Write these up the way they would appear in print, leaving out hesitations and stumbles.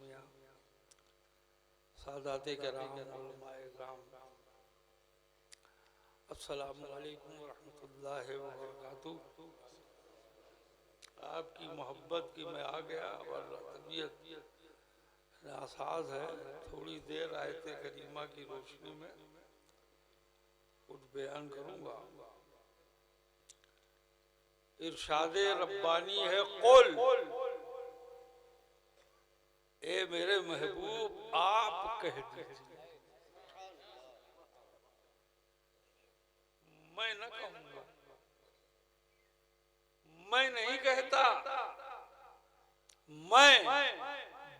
मियां सादाते कराम उलमाए कराम अस्सलामु अलैकुम वरहमतुल्लाहि वबरकातुहू। आपकी मोहब्बत की मैं आ गया और तबीयत नासाज है। थोड़ी देर आयत करीमा की रोशनी में कुछ बयान करूंगा। इरशादे रब्बानी है कुल ए मेरे महबूब आप कह दीजिए, मैं न कहूंगा, मैं नहीं कहता। मैं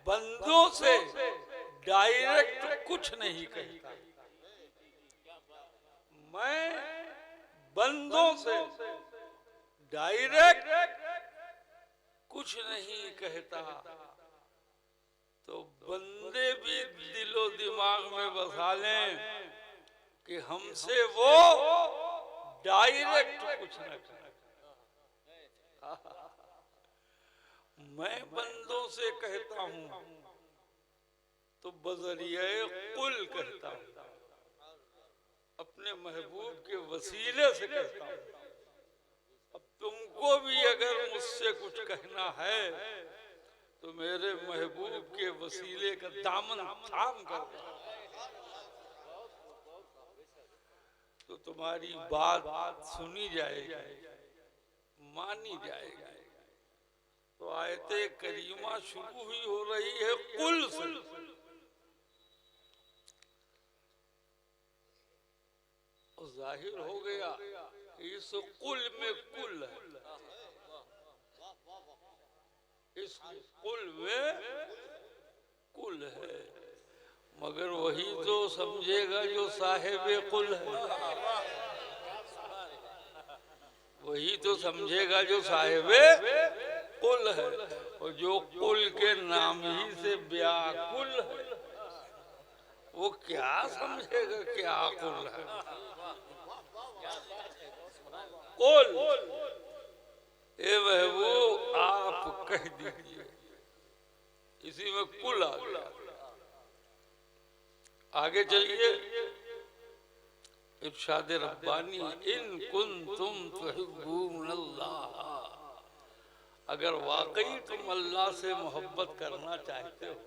बंदों से डायरेक्ट कुछ नहीं कहता। मैं बंदों से डायरेक्ट कुछ नहीं कहता। तो बंदे भी दिलो दिमाग में बसा लें कि हमसे वो डायरेक्ट कुछ न कहे। मैं बंदों से कहता हूं तो बजरिए कुल कहता हूं, अपने महबूब के वसीले से कहता हूं। अब तुमको भी अगर मुझसे कुछ कहना है तो मेरे महबूब के वसीले का दामन थाम कर तो तुम्हारी बात सुनी जाएगी, मानी जाएगी। तो आयते करीमा शुरू हुई हो रही है कुल से। और जाहिर हो गया इस कुल में कुल है, इस कुल में कुल है। मगर वही तो समझेगा जो साहिबे कुल है, वही तो समझेगा जो साहिबे कुल है। और जो कुल के नाम ही से व्याकुल है वो क्या समझेगा क्या कुल है। कुल ए महबूब आप कह दीजिए, इसी में कुल आ गया। आगे चलिए। इरशाद रब्बानी इन कुंतुम तुहिब्बूनल्लाह, अगर वाकई तुम अल्लाह से मोहब्बत करना चाहते हो,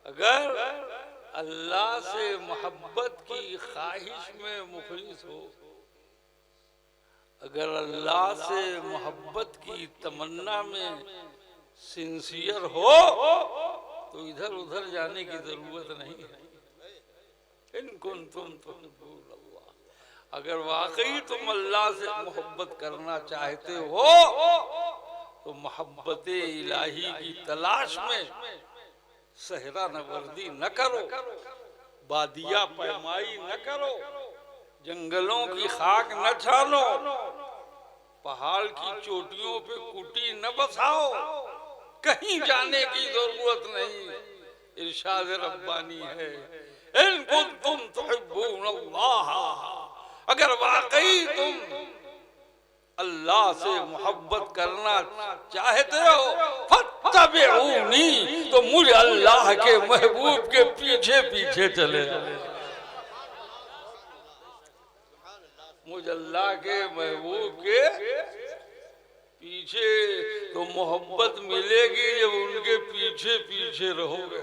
अगर अल्लाह से मोहब्बत की ख्वाहिश में मुखलिस हो, अगर अल्लाह से मोहब्बत की तमन्ना में सिंसियर हो तो इधर उधर जाने की जरूरत नहीं है। इनको तुम अगर वाकई तुम अल्लाह से मोहब्बत करना चाहते हो तो मोहब्बत इलाही की तलाश में सहरा नवर्दी न करो, बादिया पैमाई न करो, जंगलों की खाक न छानो, पहाड़ की चोटियों पे कुटी न बसाओ, कहीं जाने की जरूरत नहीं। इरशाद रब्बानी है, इन कुंतुम तुहिब्बूनल्लाह, अगर वाकई तुम अल्लाह से मोहब्बत करना चाहते हो फत्तबिऊनी, तो मुझे अल्लाह के महबूब के पीछे पीछे चले जाओ। मुझे अल्लाह के महबूब के पीछे तो मोहब्बत मिलेगी जब उनके पीछे पीछे रहोगे,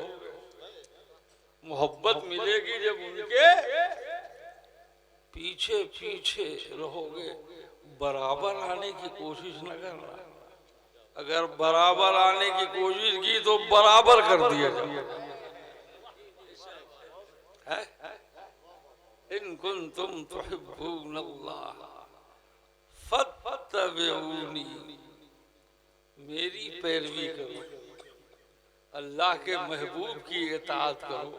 मोहब्बत मिलेगी जब उनके पीछे पीछे रहोगे। बराबर आने की कोशिश न करना, अगर बराबर आने की कोशिश की तो बराबर कर दिया जाए। इन कुंतुम तुहिब्बूनल्लाह फत्तबिऊनी, मेरी पैरवी करो, अल्लाह के महबूब की इताअत करो,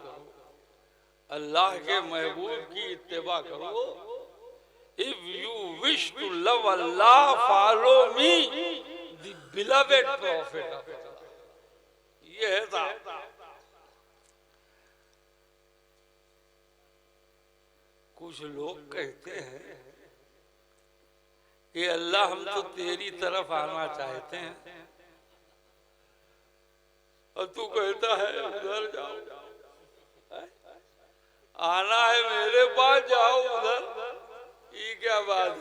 अल्लाह के महबूब की इत्तिबा करो। If you wish to love Allah, follow me, the beloved prophet of Allah. ये है था। कुछ लोग कहते हैं कि अल्लाह हम तो तेरी तरफ आना चाहते हैं और तू कहता है उधर जाओ, आना है मेरे पास, जाओ उधर। ये क्या बात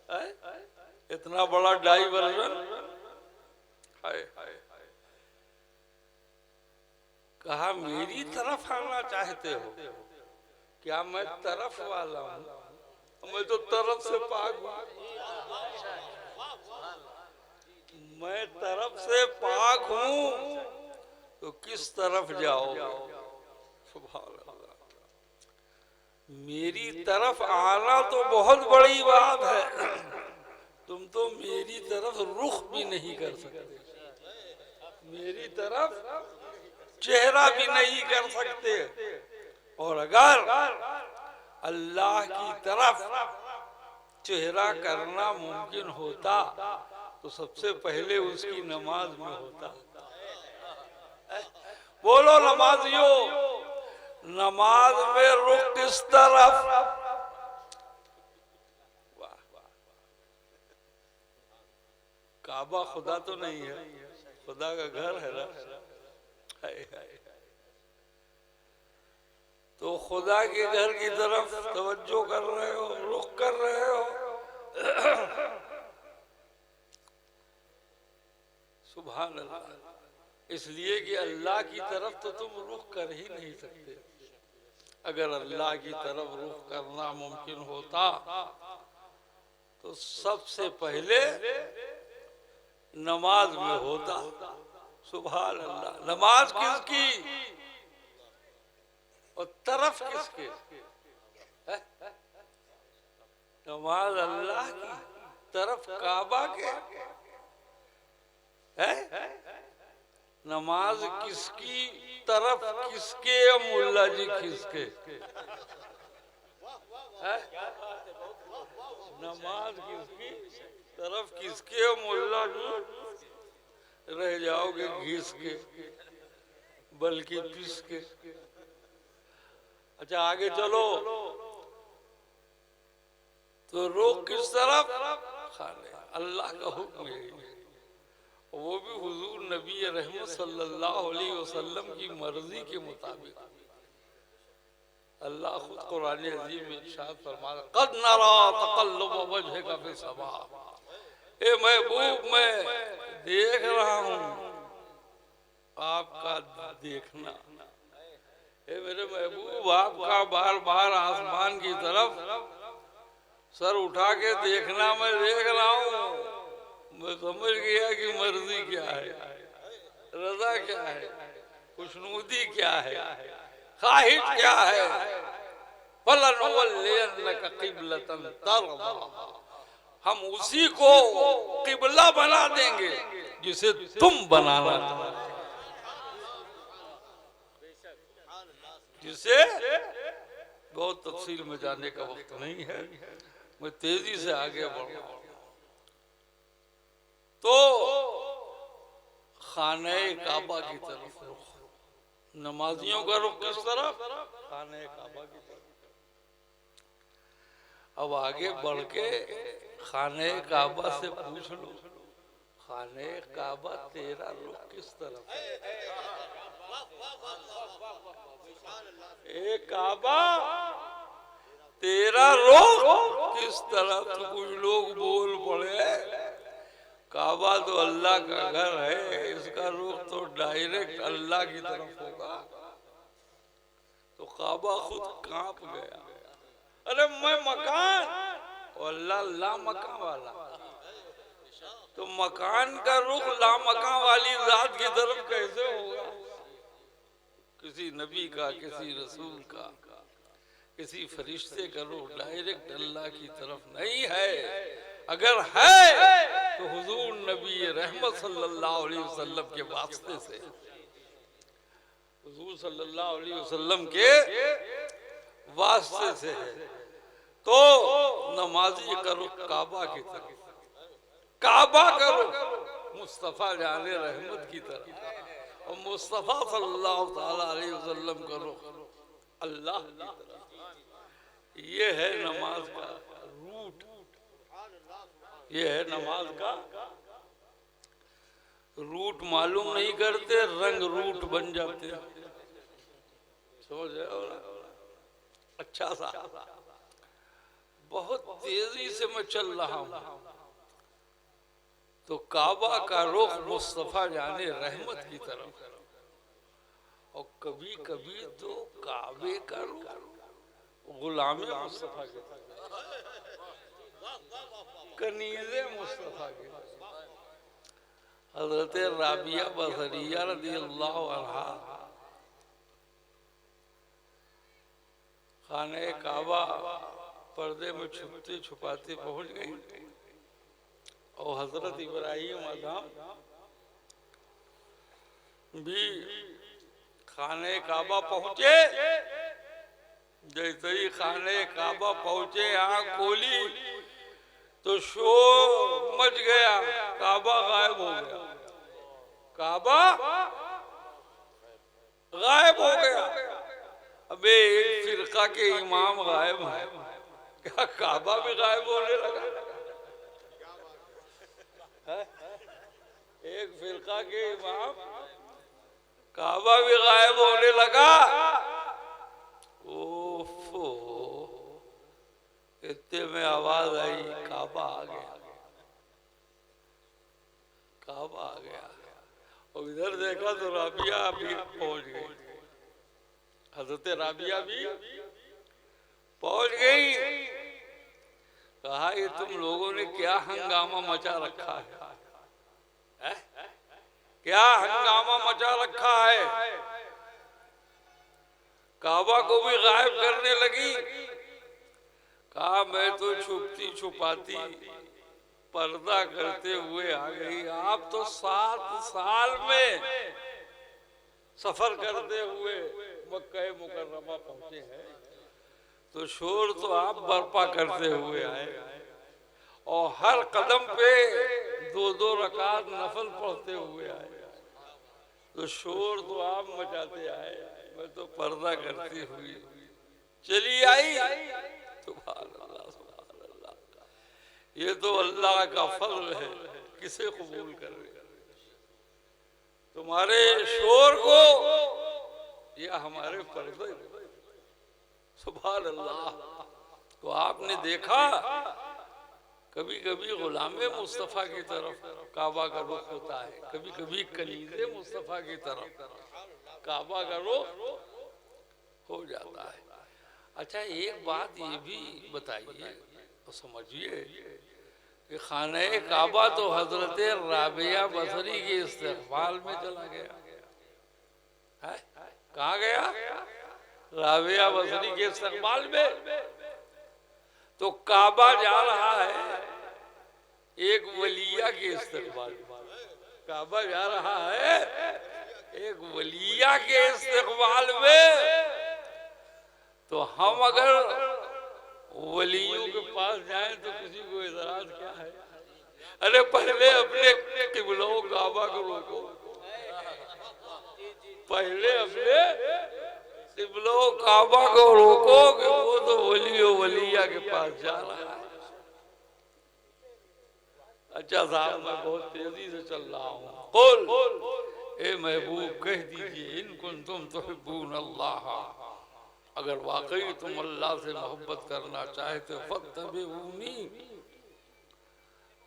है? इतना बड़ा डाइवर्जन। कहा मेरी तरफ आना चाहते हो, क्या मैं तरफ वाला हूँ? मैं तो तरफ से पाक हूँ, मैं तरफ से पाक हूँ, तो किस तरफ जाओगे? सुभान अल्लाह। मेरी तरफ आना तो बहुत बड़ी बात है, तुम तो मेरी तरफ रुख भी नहीं कर सकते, मेरी तरफ चेहरा भी नहीं कर सकते। और अगर अल्लाह की तरफ चेहरा करना मुमकिन होता तो सबसे पहले उसकी नमाज में होता। बोलो नमाजियों, नमाज में रुख किस तरफ? काबा खुदा तो नहीं है, खुदा का घर है ना। तो खुदा के घर की तरफ तवज्जो कर रहे हो, रुख कर रहे हो। सुभान अल्लाह। इसलिए कि अल्लाह की तरफ तो तुम रुख कर ही नहीं सकते। अगर अल्लाह की तरफ रुख करना मुमकिन होता तो सबसे पहले नमाज में होता। सुभान अल्लाह। नमाज किसकी और तरफ किसके? नमाज अल्लाह की, तरफ काबा के है। नमाज किसकी, तरफ किसके? मुल्ला जी किसके? नमाज किसकी, तरफ किसके? मुल्ला जी रह जाओगे घिस के, बल्कि पिस के। अच्छा आगे चलो तो रुख किस तरफ? खाने। अल्लाह का हुक्म है, वो भी हुजूर नबी रहमत सल्लल्लाहु अलैहि वसल्लम की मर्जी के मुताबिक। अल्लाह खुद कुरान अजीम में इरशाद फरमाता, क़द नरा तक़ल्लुब वजहिका फ़िस्समा। ए महबूब, मैं देख रहा हूँ आपका देखना। ए मेरे महबूब, आपका बार बार आसमान की तरफ सर उठा के देखना मैं देख रहा हूँ। मैं समझ गया कि मर्जी क्या है, रजा क्या है, खुशनुदी क्या है, ख्वाहिश क्या है। फलनुवल्लियन्नका क़िबलतन तर्ज़ाहा, हम उसी को किबला बना देंगे जिसे तुम बनाना चाहते, जिसे बहुत तफसील में जाने का वक्त नहीं है, मैं तेजी से आगे बढ़ूं। तो खाने काबा की तरफ रुख, नमाजियों का रुख किस तरफ? खाने काबा की तरफ। अब आगे बढ़ के खाने काबा से पूछ लो, खाने काबा तेरा रुख किस तरफ है? ए काबा तेरा रुख किस तरफ? तो कुछ लोग बोल पड़े, काबा तो अल्लाह का घर है, इसका रुख तो डायरेक्ट अल्लाह की तरफ होगा। तो काबा खुद कांप गया। अरे मैं मकान और अल्लाह ला मकान वाला, तो मकान का रुख ला मकान वाली जात की तरफ कैसे होगा? किसी नबी का, किसी रसूल का, किसी फरिश्ते का रुख डायरेक्ट अल्लाह की तरफ नहीं है। अगर है तो हुजूर नबी रहमत सल्लल्लाहु अलैहि वसल्लम के वास्ते से, हुजूर सल्लल्लाहु अलैहि वसल्लम के वास्ते से है। तो नमाजी का रुख काबा की तरफ, काबा का रुख मुस्तफा जाने रहमत की तरफ, और मुस्तफा सल्लल्लाहु ताला अलैहि वसल्लम का रुख अल्लाह की तरफ। ये है नमाज का रूट, ये है नमाज का रूट। मालूम नहीं करते, रंग रूट बन जाते हैं। समझ रहे? अच्छा सा बहुत तेजी से मैं चल रहा हूं, तो काबा का रुख मुस्तफा जाने रहमत की तरफ, और कभी कभी तो काबे का रुख गुलामे मुस्तफा के तरफ, कनीज़े मुस्तफा के तरफ। हजरत राबिया बसरिया रज़ियल्लाहु अन्हा खाने काबा पर्दे में छुपते छुपाते पहुंच गई, और हजरत इब्राहिम आदम भी खाने काबा पहुंचे। जैसे ही खाने काबा पहुंचे, आंख खोली तो शोर मच गया, काबा गायब हो गया, काबा गायब हो गया। अबे एक फिरका के इमाम गायब है, क्या काबा भी गायब होने लगा? एक फिरका के इमाम, काबा भी गायब होने लगा। ओफो, इतने में आवाज आई, काबा आ गया, काबा आ गया। और इधर देखा तो राबिया भी पहुंच गई, हजरत राबिया भी पहुंच गई। कहा ये तुम लोगों ने क्या हंगामा मचा रखा है? क्या हंगामा मचा रखा है? काबा को भी गायब करने लगी। कहा मैं तो छुपती छुपाती पर्दा करते हुए आ गई, आप तो 7 साल में सफर करते हुए मक्का मुकर्रमा पहुंचे हैं, तो शोर तो आप बर्पा करते हुए आए, और हर कदम पे 2-2 रकात नफल पढ़ते हुए आए, तो शोर तो आप मचाते आए, मैं तो पर्दा करती हुई चली आई। सुभान अल्लाह, सुभान अल्लाह, ये तो अल्लाह का फज़ल है, किसे कबूल करे तुम्हारे शोर को या हमारे पर्दे को? सुभान अल्लाह। तो आपने देखा कभी कभी गुलामे मुस्तफ़ा की तरफ काबा का रुख होता है, कभी कभी कनीज़े मुस्तफ़ा की तरफ काबा का रुख हो जाता है। अच्छा, एक बात ये भी बताइए और समझिए कि खाने काबा तो हजरत राबिया बसरी के इस्तेकबाल में चला गया है। कहाँ गया? राबिया बसरी के इस्तेकबाल में। तो काबा जा रहा है एक वलिया के इस्तेकबाल में। काबा जा रहा है एक वलिया के इस्तेकबाल में। तो हम अगर वलियों के पास जाएं तो किसी को एतराज क्या है? अरे पहले अपने किबलों काबा को रोको, पहले अपने किबलों काबा को रोको कि वो तो वलियो वलिया के पास जा रहा है। अच्छा साहब, मैं बहुत तेजी से चल रहा हूँ। कुल ए महबूब कह दीजिए, इन कुंतुम तुहिब्बून अल्लाह, अगर वाकई तुम अल्लाह से मोहब्बत करना चाहते हो फत्तबिऊनी,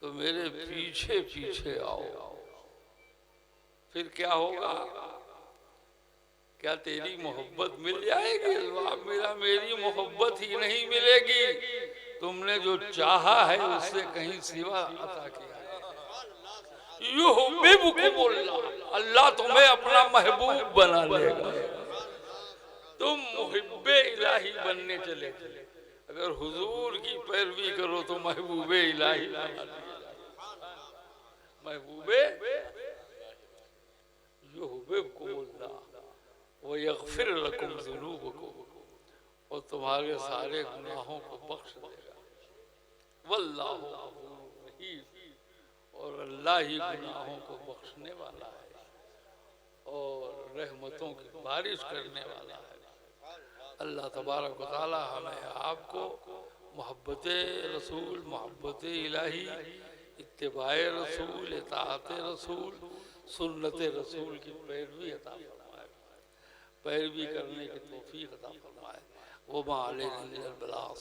तो मेरे पीछे पीछे आओ। फिर क्या होगा? क्या तेरी मोहब्बत मिल जाएगी? जवाब मेरा, मेरी मोहब्बत ही नहीं मिलेगी, तुमने जो चाहा है उससे कहीं सिवा अता किया है। युहिब्बुकुमुल्लाह, अल्लाह तुम्हें अपना महबूब बना लेगा। तुम मुहिब्बे इलाही बनने चले। अगर हुजूर की पैरवी करो तो महबूबे इलाही बना दिया। महबूबे युहिब्बुकुमुल्लाह व यगफिर लकुम ज़ुनूबकुम, और तुम्हारे सारे गुनाहों को बख्श देगा। वल्लाहु गफूरुर रहीम, और अल्लाह ही गुनाहों को बख्शने वाला है और रहमतों की बारिश करने वाला है। अल्लाह तबारक व तआला हमें आपको मोहब्बत रसूल, मोहब्बत इलाही, इत्तिबाए रसूल, इताअत रसूल, सुन्नत रसूल की पैरवी अता फरमाए, पैरवी करने की तौफीक अता फरमाए। वमा अलैना इल्लल बलाग।